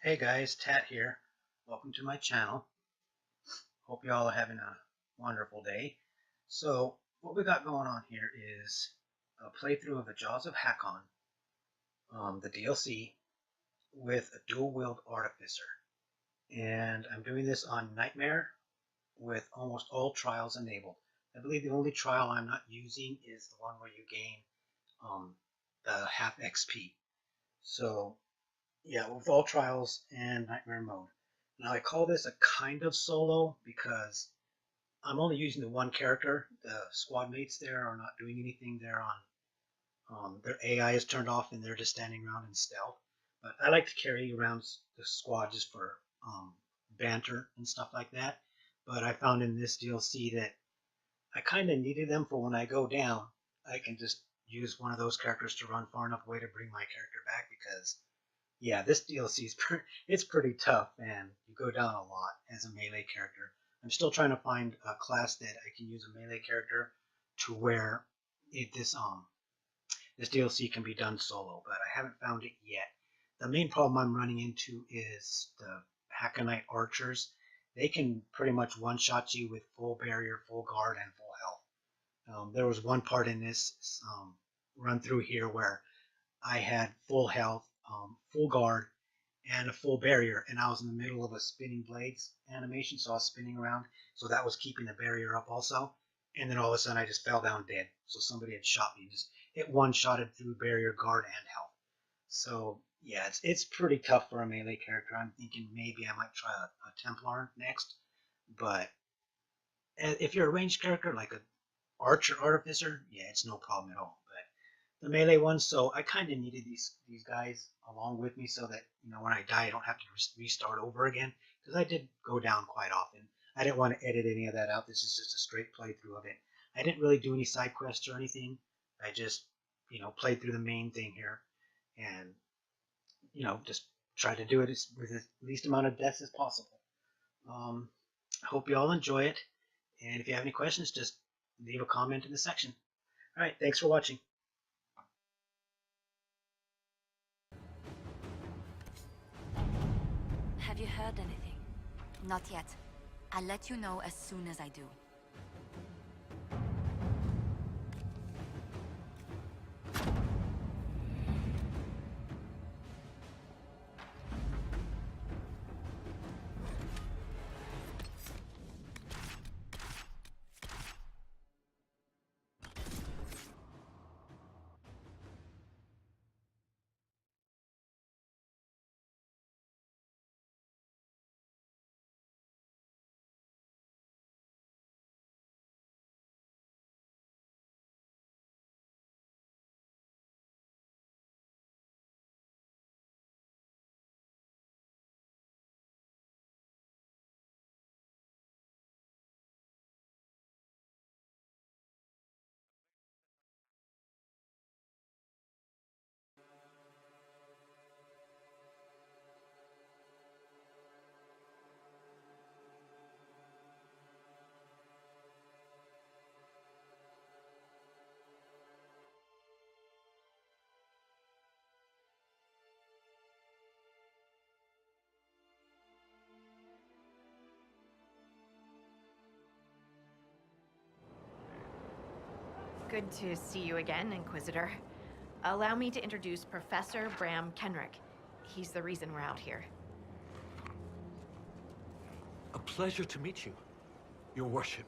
Hey guys, Tat here. Welcome to my channel. Hope you all are having a wonderful day. So, what we got going on here is a playthrough of the Jaws of Hakkon, the DLC, with a dual-wield Artificer. And I'm doing this on Nightmare with almost all trials enabled. I believe the only trial I'm not using is the one where you gain the half XP. So, yeah, with all trials and Nightmare mode. Now I call this a kind of solo because I'm only using the one character. The squad mates there are not doing anything. They're on their AI is turned off and they're just standing around in stealth. But I like to carry around the squad just for banter and stuff like that. But I found in this DLC that I kind of needed them for when I go down. I can just use one of those characters to run far enough away to bring my character back because yeah, this DLC is it's pretty tough, and you go down a lot as a melee character. I'm still trying to find a class that I can use a melee character to where this DLC can be done solo, but I haven't found it yet. The main problem I'm running into is the Hakkonite archers. They can pretty much one-shot you with full barrier, full guard, and full health. There was one part in this run through here where I had full health, full guard, and a full barrier, and I was in the middle of a spinning blades animation, so I was spinning around, so that was keeping the barrier up also. And then all of a sudden, I just fell down dead. So somebody had shot me, just it one-shotted through barrier, guard, and health. So yeah, it's pretty tough for a melee character. I'm thinking maybe I might try a Templar next, but if you're a ranged character like a Archer Artificer, yeah, it's no problem at all. But the melee ones, so I kind of needed these guys along with me so that when I die, I don't have to restart over again because I did go down quite often. I didn't want to edit any of that out. This is just a straight playthrough of it. I didn't really do any side quests or anything. I just played through the main thing here and just try to do it with the least amount of deaths as possible. I hope you all enjoy it, and if you have any questions, just leave a comment in the section. All right, thanks for watching. Have you heard anything? Not yet. I'll let you know as soon as I do. Good to see you again, Inquisitor. Allow me to introduce Professor Bram Kenrick. He's the reason we're out here. A pleasure to meet you, Your Worship.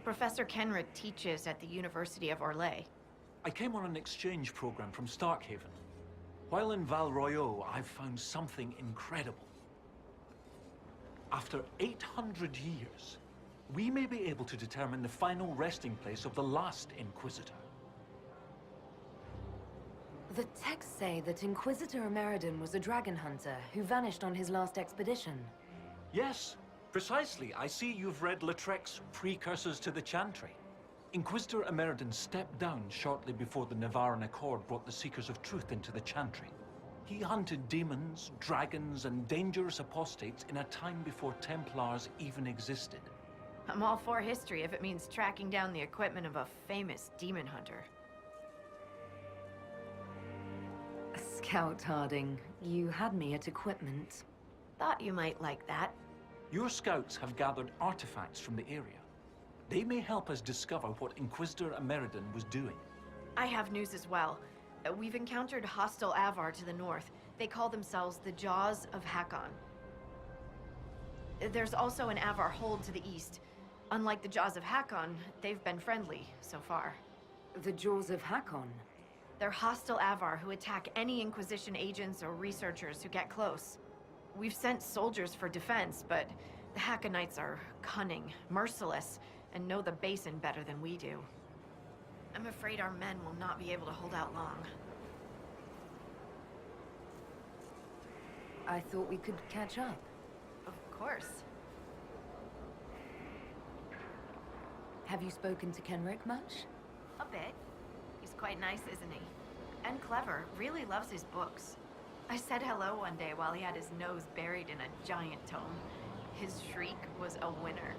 Professor Kenrick teaches at the University of Orlais. I came on an exchange program from Starkhaven. While in Val Royeaux, I've found something incredible. After 800 years, we may be able to determine the final resting place of the last Inquisitor. The texts say that Inquisitor Emeridon was a dragon hunter who vanished on his last expedition. Yes, precisely. I see you've read Lautrec's Precursors to the Chantry. Inquisitor Emeridon stepped down shortly before the Nevarran Accord brought the Seekers of Truth into the Chantry. He hunted demons, dragons, and dangerous apostates in a time before Templars even existed. I'm all for history if it means tracking down the equipment of a famous demon hunter. Scout Harding, you had me at equipment. Thought you might like that. Your scouts have gathered artifacts from the area. They may help us discover what Inquisitor Ameridan was doing. I have news as well. We've encountered hostile Avar to the north. They call themselves the Jaws of Hakkon. There's also an Avar hold to the east. Unlike the Jaws of Hakkon, they've been friendly so far. The Jaws of Hakkon? They're hostile Avar who attack any Inquisition agents or researchers who get close. We've sent soldiers for defense, but the Hakkonites are cunning, merciless, and know the basin better than we do. I'm afraid our men will not be able to hold out long. I thought we could catch up. Of course. Have you spoken to Kenrick much? A bit. He's quite nice, isn't he? And clever. Really loves his books. I said hello one day while he had his nose buried in a giant tome. His shriek was a winner.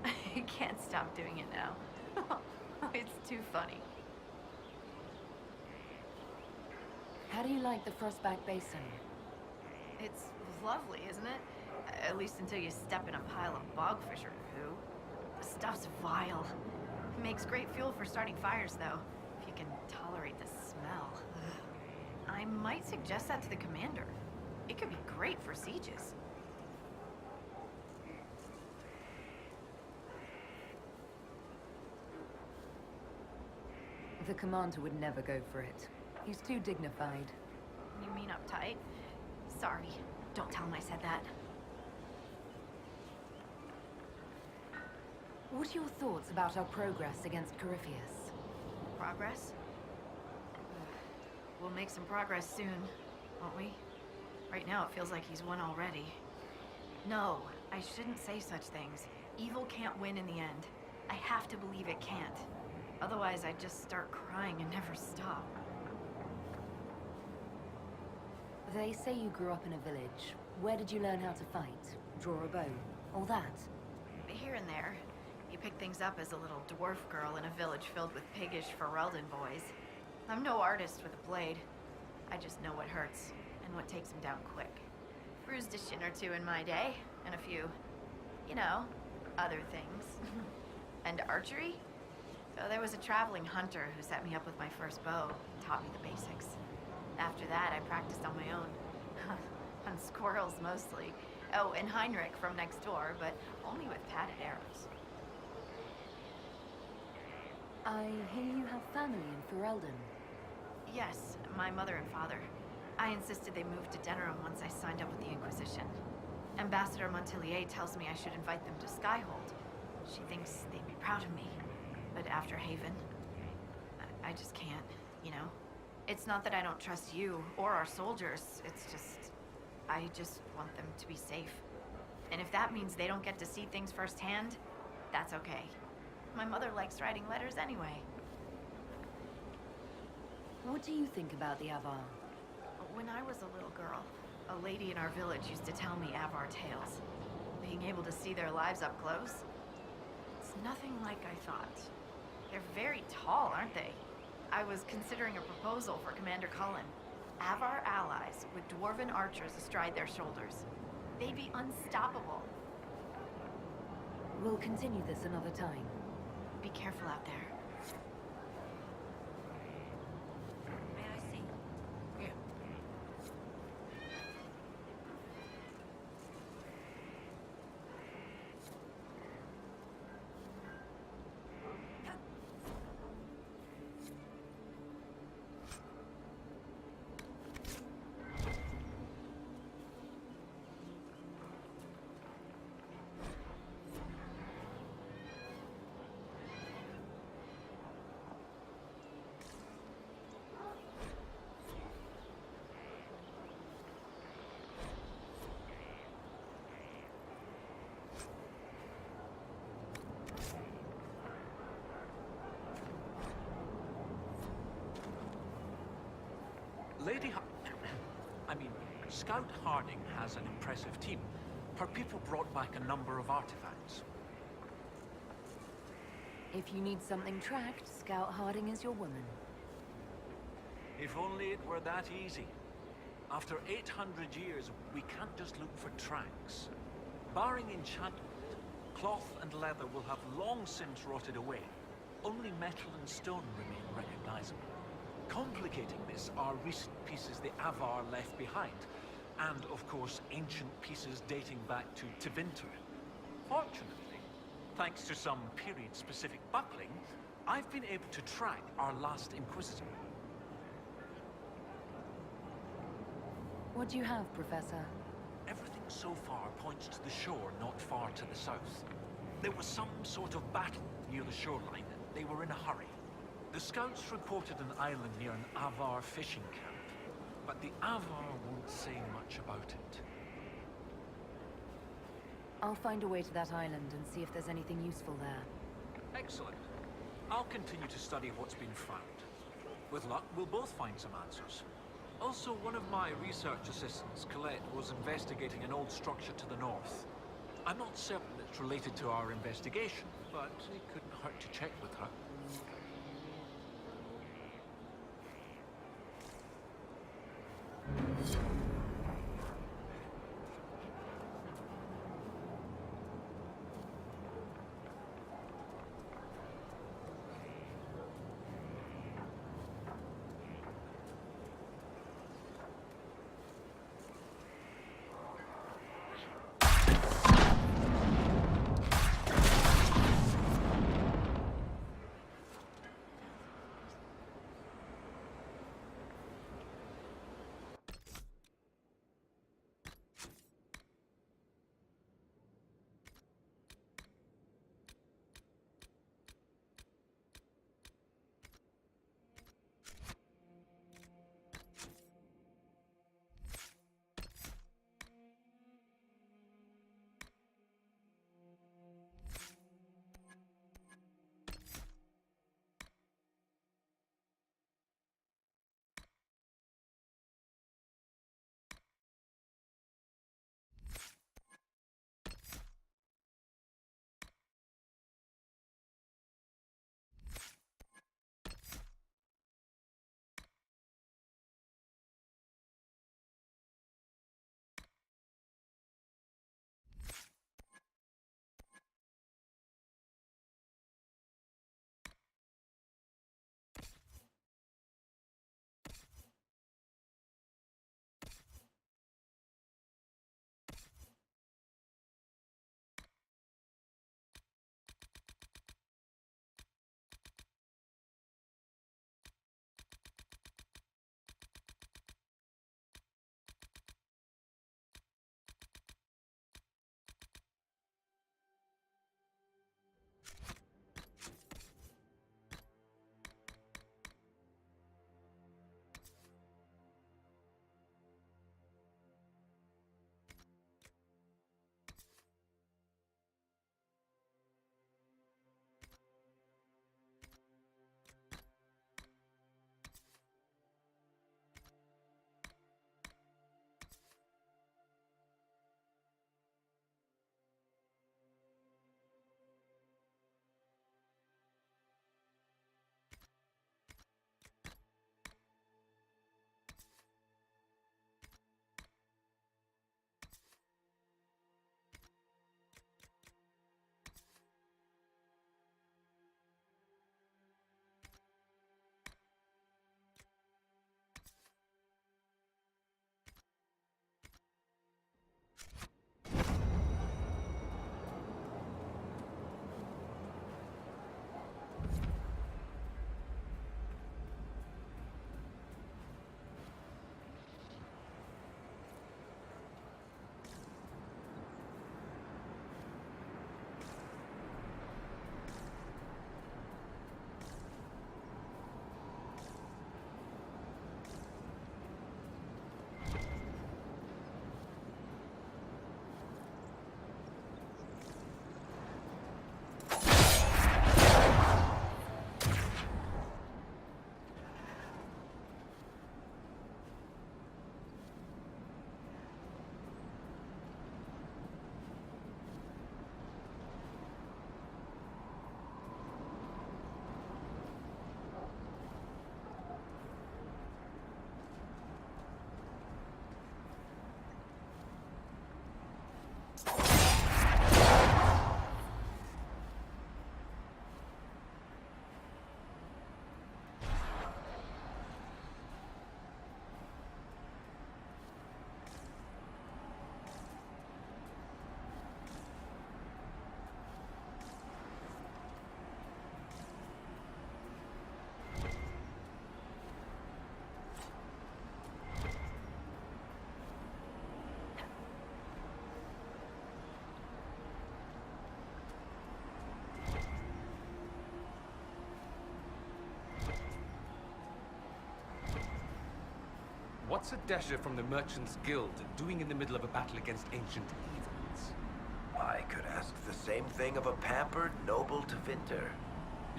I can't stop doing it now. It's too funny. How do you like the Frostback Basin? It's lovely, isn't it? At least until you step in a pile of bogfisher poo. The stuff's vile. It makes great fuel for starting fires, though, if you can tolerate the smell. I might suggest that to the commander. It could be great for sieges. The commander would never go for it. He's too dignified. You mean uptight? Sorry. Don't tell him I said that. What are your thoughts about our progress against Corypheus? Progress? We'll make some progress soon, won't we? Right now it feels like he's won already. No, I shouldn't say such things. Evil can't win in the end. I have to believe it can't. Otherwise I'd just start crying and never stop. They say you grew up in a village. Where did you learn how to fight? Draw a bow? All that? Here and there. You pick things up as a little dwarf girl in a village filled with piggish Ferelden boys. I'm no artist with a blade. I just know what hurts, and what takes him down quick. Bruised a shin or two in my day, and a few, you know, other things. And archery? So there was a traveling hunter who set me up with my first bow, and taught me the basics. After that, I practiced on my own. On squirrels, mostly. Oh, and Heinrich from next door, but only with padded arrows. I hear you have family in Ferelden. Yes, my mother and father. I insisted they moved to Denerim once I signed up with the Inquisition. Ambassador Montillier tells me I should invite them to Skyhold. She thinks they'd be proud of me. But after Haven, I just can't, you know? It's not that I don't trust you or our soldiers, it's just... I just want them to be safe. And if that means they don't get to see things firsthand, that's okay. My mother likes writing letters anyway. What do you think about the Avar? When I was a little girl, a lady in our village used to tell me Avar tales. Being able to see their lives up close, it's nothing like I thought. They're very tall, aren't they? I was considering a proposal for Commander Cullen. Avar allies with dwarven archers astride their shoulders. They'd be unstoppable. We'll continue this another time. Be careful out there. May I see? Yeah. Scout Harding has an impressive team. Her people brought back a number of artifacts. If you need something tracked, Scout Harding is your woman. If only it were that easy. After 800 years, we can't just look for tracks. Barring enchantment, cloth and leather will have long since rotted away. Only metal and stone remain recognizable. Complicating this are recent pieces the Avar left behind, and of course ancient pieces dating back to Tevinter. Fortunately, thanks to some period-specific buckling, I've been able to track our last Inquisitor. What do you have, Professor? Everything so far points to the shore not far to the south. There was some sort of battle near the shoreline. They were in a hurry. The scouts reported an island near an Avar fishing camp, but the Avar won't say much about it. I'll find a way to that island and see if there's anything useful there. Excellent. I'll continue to study what's been found. With luck, we'll both find some answers. Also, one of my research assistants, Colette, was investigating an old structure to the north. I'm not certain it's related to our investigation, but it couldn't hurt to check with her. What's a dasher from the Merchants Guild doing in the middle of a battle against ancient evils? I could ask the same thing of a pampered noble Tevinter.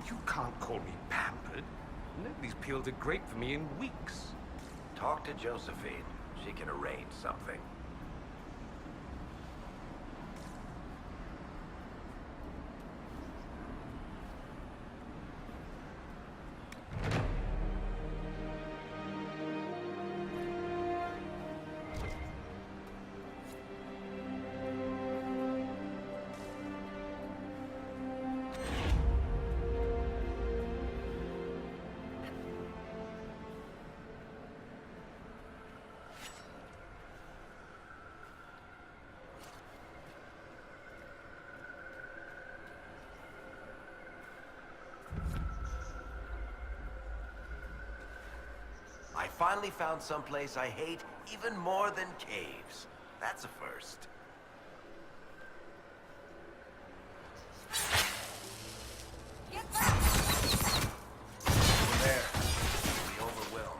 You can't call me pampered. Nobody's peeled a grape for me in weeks. Talk to Josephine. She can arrange something. I finally found someplace I hate even more than caves. That's a first. There. Be overwhelmed.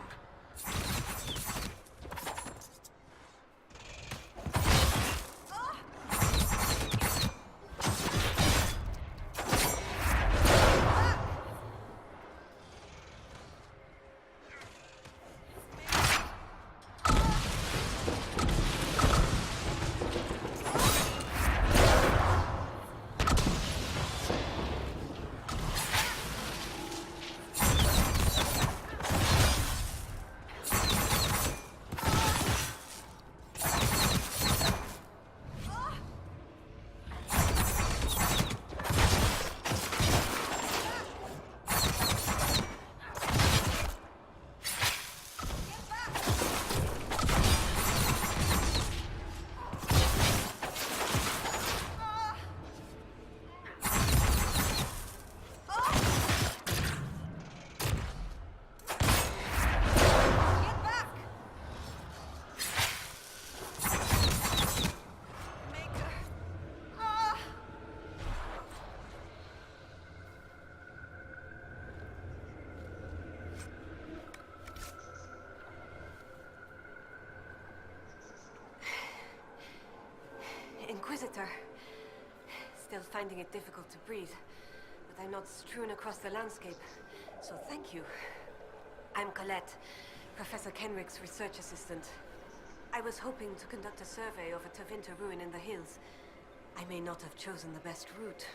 Inquisitor. Still finding it difficult to breathe, but I'm not strewn across the landscape, so thank you. I'm Colette, Professor Kenrick's research assistant. I was hoping to conduct a survey of a Tevinter ruin in the hills. I may not have chosen the best route.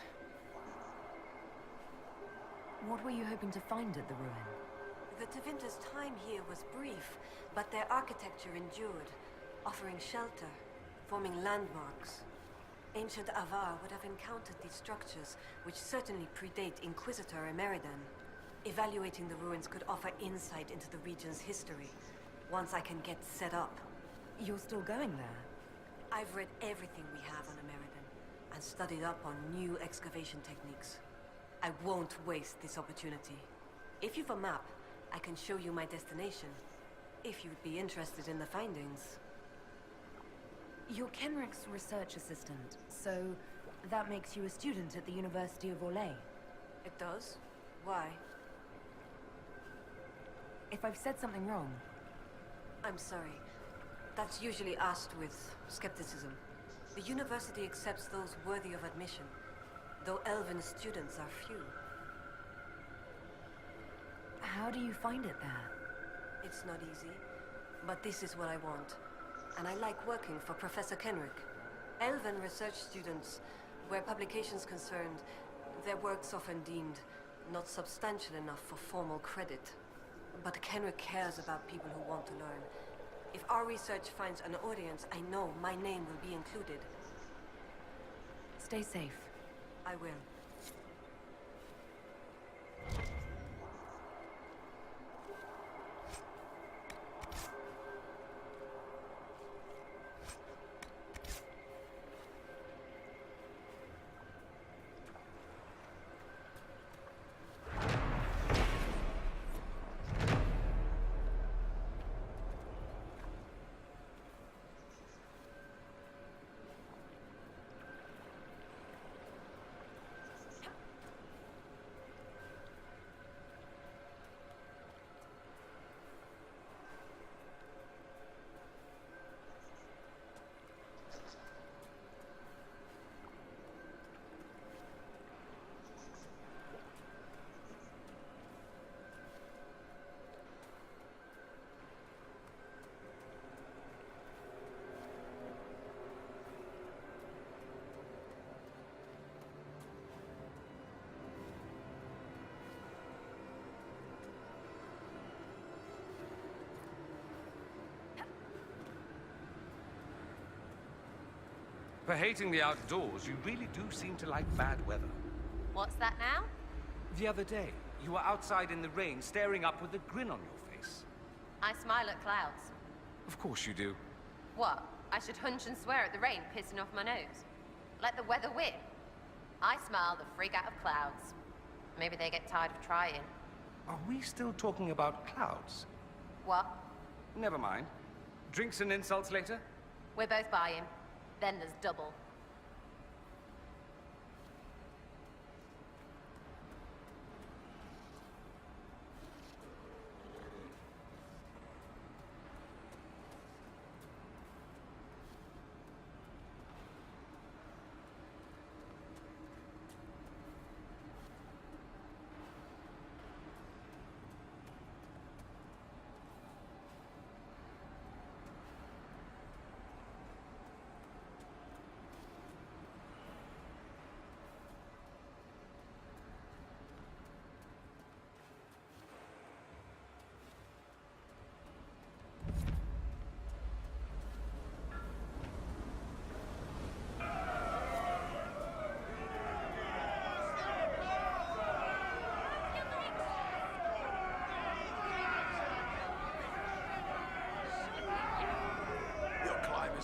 What were you hoping to find at the ruin? The Tevinter's time here was brief, but their architecture endured, offering shelter, forming landmarks. Ancient Avar would have encountered these structures, which certainly predate Inquisitor Emeridan. Evaluating the ruins could offer insight into the region's history, once I can get set up. You're still going there? I've read everything we have on Emeridan, and studied up on new excavation techniques. I won't waste this opportunity. If you've a map, I can show you my destination, if you'd be interested in the findings. You're Kenrick's research assistant, so that makes you a student at the University of Orlais. It does? Why? If I've said something wrong... I'm sorry. That's usually asked with skepticism. The university accepts those worthy of admission, though Elven students are few. How do you find it there? It's not easy, but this is what I want. And I like working for Professor Kenrick. Elven research students, where publications concerned, their work's often deemed not substantial enough for formal credit. But Kenrick cares about people who want to learn. If our research finds an audience, I know my name will be included. Stay safe. I will. For hating the outdoors, you really do seem to like bad weather. What's that now? The other day, you were outside in the rain, staring up with a grin on your face. I smile at clouds. Of course you do. What? I should hunch and swear at the rain pissing off my nose? Let the weather win. I smile the freak out of clouds. Maybe they get tired of trying. Are we still talking about clouds? What? Never mind. Drinks and insults later? We're both buying. Then there's double.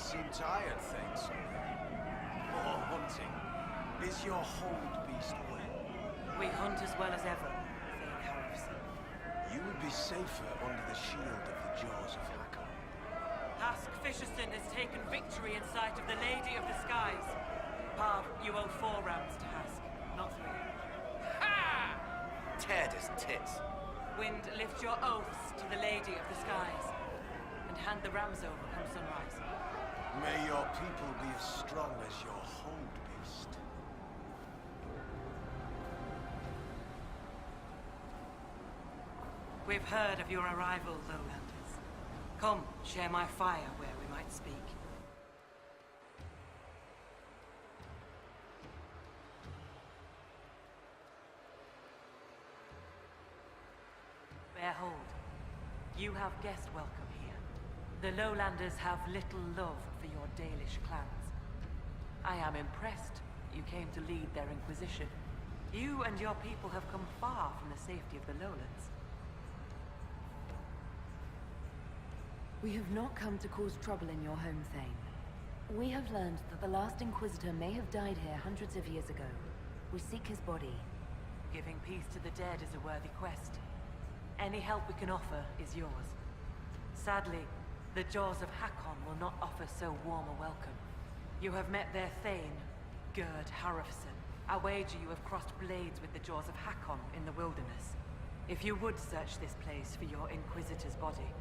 Seem tired, thanks. More hunting. Is your hold beast well? We hunt as well as ever, Thane Harrison. You would be safer under the shield of the Jaws of Hakkon. Hask Fisherson has taken victory in sight of the Lady of the Skies. Pav, you owe 4 rounds to Hask, not 3. Ha! Tear his tits. Wind, lift your oaths to the Lady of the Skies, and hand the rams over come sunrise. May your people be as strong as your hold beast. We've heard of your arrival, Lowlanders. Come, share my fire where we might speak. Bear hold. You have guest welcome here. The Lowlanders have little love for your Dalish clans. I am impressed you came to lead their inquisition. You and your people have come far from the safety of the Lowlands. We have not come to cause trouble in your home, Thane. We have learned that the last Inquisitor may have died here hundreds of years ago. We seek his body. Giving peace to the dead is a worthy quest. Any help we can offer is yours. Sadly, the Jaws of Hakkon will not offer so warm a welcome. You have met their Thane, Gerd Harrison. I wager you have crossed blades with the Jaws of Hakkon in the wilderness. If you would search this place for your Inquisitor's body,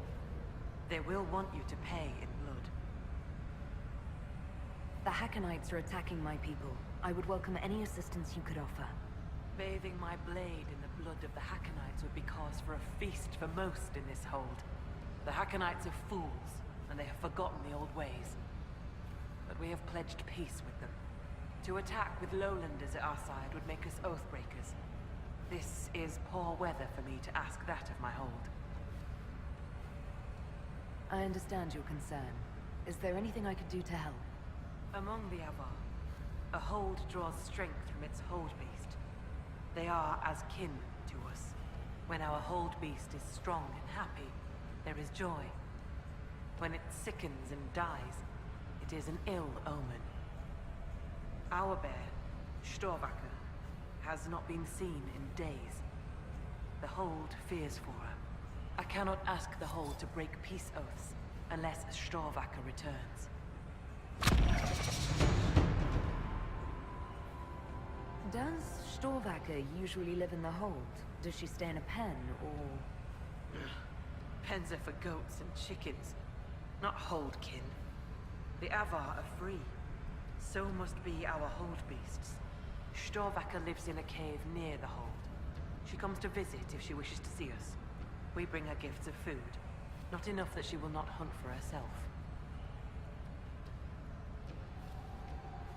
they will want you to pay in blood. The Hakkonites are attacking my people. I would welcome any assistance you could offer. Bathing my blade in the blood of the Hakkonites would be cause for a feast for most in this hold. The Hakkonites are fools, and they have forgotten the old ways. But we have pledged peace with them. To attack with Lowlanders at our side would make us oathbreakers. This is poor weather for me to ask that of my hold. I understand your concern. Is there anything I could do to help? Among the Avar, A hold draws strength from its hold beast. They are as kin to us. When our hold beast is strong and happy, there is joy. When it sickens and dies, it is an ill omen. Our bear, Storvacker, has not been seen in days. The hold fears for her. I cannot ask the hold to break peace oaths unless Storvacker returns. Does Storvacker usually live in the hold? Does she stay in a pen, or...? Pens are for goats and chickens, not holdkin. The Avar are free. So must be our hold beasts. Storvacker lives in a cave near the hold. She comes to visit if she wishes to see us. We bring her gifts of food. Not enough that she will not hunt for herself.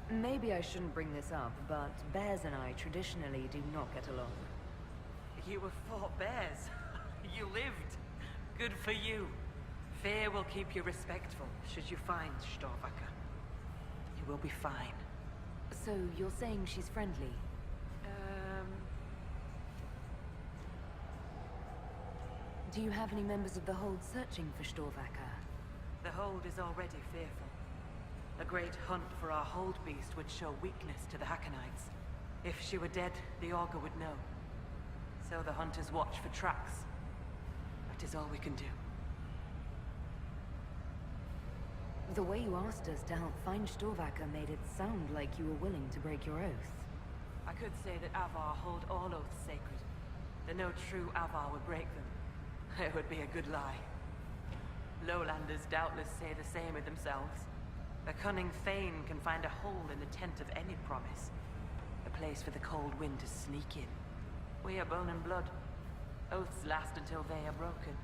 Maybe I shouldn't bring this up, but bears and I traditionally do not get along. You have fought bears. You lived. Good for you. Fear will keep you respectful, should you find Storvacker. You will be fine. So, you're saying she's friendly? Do you have any members of the Hold searching for Storvacker? The Hold is already fearful. A great hunt for our Hold beast would show weakness to the Hakkonites. If she were dead, the Augur would know. So the hunters watch for tracks. That is all we can do. The way you asked us to help find Storvacker made it sound like you were willing to break your oath. I could say that Avar hold all oaths sacred. That no true Avar would break them. It would be a good lie. Lowlanders doubtless say the same of themselves. A cunning Thane can find a hole in the tent of any promise. A place for the cold wind to sneak in. We are bone and blood. Oaths last until they are broken.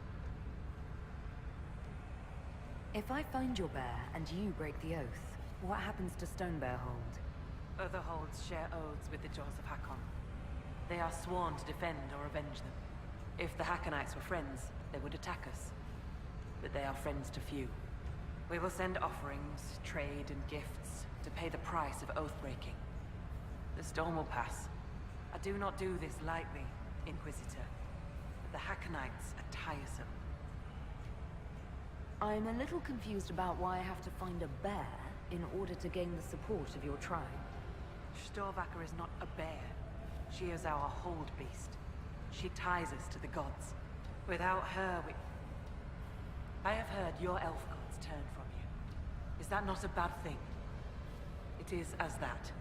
If I find your bear and you break the oath, what happens to Stonebear Hold? Other holds share oaths with the Jaws of Hakkon. They are sworn to defend or avenge them. If the Hakkonites were friends, they would attack us. But they are friends to few. We will send offerings, trade, and gifts to pay the price of oath-breaking. The storm will pass. I do not do this lightly, Inquisitor. But the Hakkonites are tiresome. I'm a little confused about why I have to find a bear in order to gain the support of your tribe. Storvacker is not a bear. She is our hold beast. She ties us to the gods. Without her, I have heard your elf gods turn from you. Is that not a bad thing? It is as that.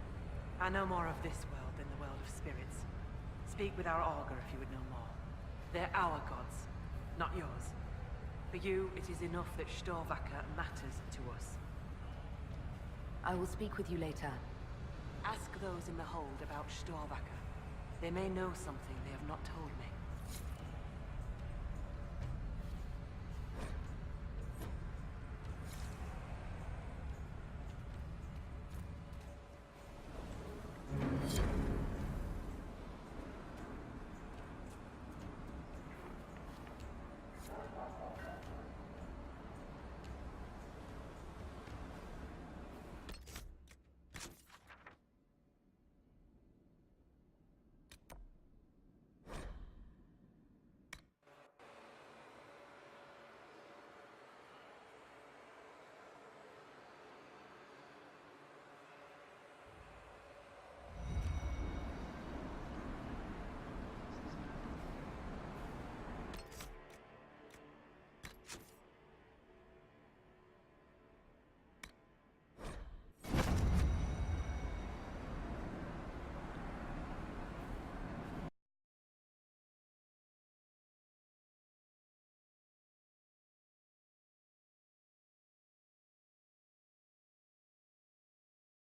I know more of this world than the world of spirits. Speak with our Augur if you would know more. They're our gods, not yours. For you, it is enough that Storvacker matters to us. I will speak with you later. Ask those in the hold about Storvacker. They may know something they have not told me.